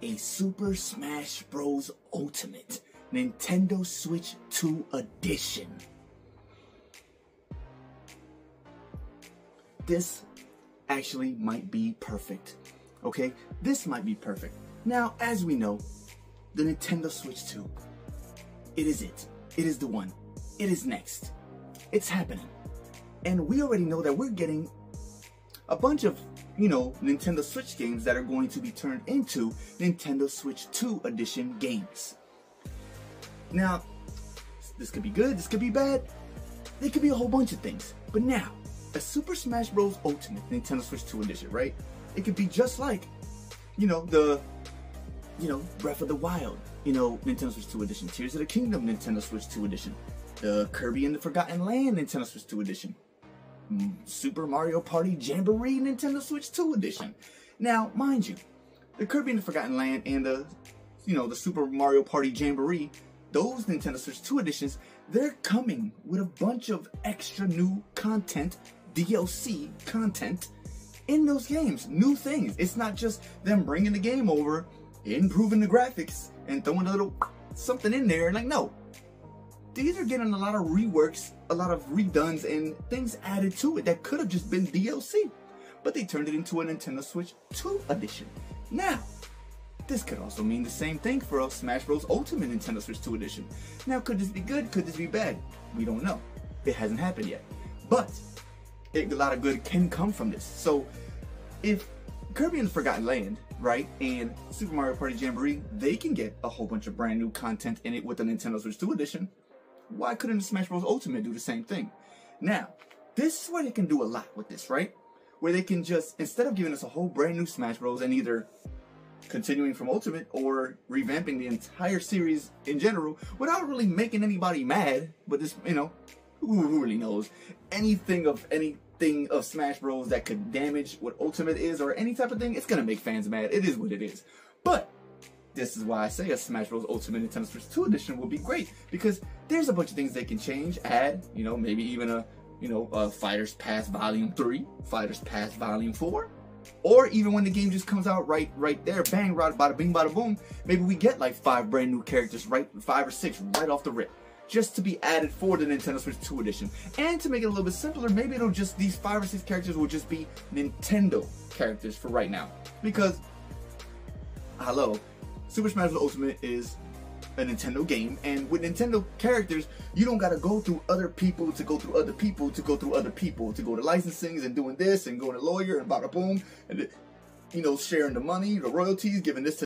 a Super Smash Bros. Ultimate Nintendo Switch 2 edition. This actually might be perfect. Okay, this might be perfect. Now, as we know, the Nintendo Switch 2, it is it. It is the one. It is next. It's happening. And we already know that we're getting a bunch of, Nintendo Switch games that are going to be turned into Nintendo Switch 2 edition games. Now, this could be good, this could be bad. It could be a whole bunch of things. But now, a Super Smash Bros. Ultimate Nintendo Switch 2 edition, right? It could be just like, the Breath of the Wild, Nintendo Switch 2 edition, Tears of the Kingdom Nintendo Switch 2 edition, the Kirby and the Forgotten Land Nintendo Switch 2 edition, Super Mario Party Jamboree Nintendo Switch 2 edition. Now, mind you, the Kirby and the Forgotten Land and the Super Mario Party Jamboree, those Nintendo Switch 2 editions, they're coming with a bunch of extra new content, DLC content in those games, new things. It's not just them bringing the game over, improving the graphics, and throwing a little something in there. Like, no. These are getting a lot of reworks, a lot of redones, and things added to it that could have just been DLC. But they turned it into a Nintendo Switch 2 edition. Now, this could also mean the same thing for a Smash Bros. Ultimate Nintendo Switch 2 edition. Now, could this be good? Could this be bad? We don't know. It hasn't happened yet. But a lot of good can come from this. So, if Kirby and the Forgotten Land, right, and Super Mario Party Jamboree, they can get a whole bunch of brand new content in it with the Nintendo Switch 2 edition, why couldn't the Smash Bros. Ultimate do the same thing? Now, this is where they can do a lot with this, right? Where they can just, instead of giving us a whole brand new Smash Bros. And either continuing from Ultimate or revamping the entire series in general without really making anybody mad, but this, who really knows? Anything of Smash Bros. That could damage what Ultimate is or any type of thing, it's gonna make fans mad. It is what it is. But this is why I say a Smash Bros. Ultimate Nintendo Switch 2 edition would be great, because there's a bunch of things they can change, add, maybe even a Fighters Pass Volume 3, Fighters Pass Volume 4, or even when the game just comes out right there, bang, right, bada bing, bada boom, maybe we get like 5 brand new characters, 5 or 6 right off the rip, just to be added for the Nintendo Switch 2 edition. And to make it a little bit simpler, maybe these 5 or 6 characters will just be Nintendo characters for right now. Because, hello, Super Smash Bros. Ultimate is a Nintendo game, and with Nintendo characters, you don't gotta go through other people to go through other people to go through other people to go to licensings and doing this and going to lawyer and bada boom and sharing the money, the royalties, giving this to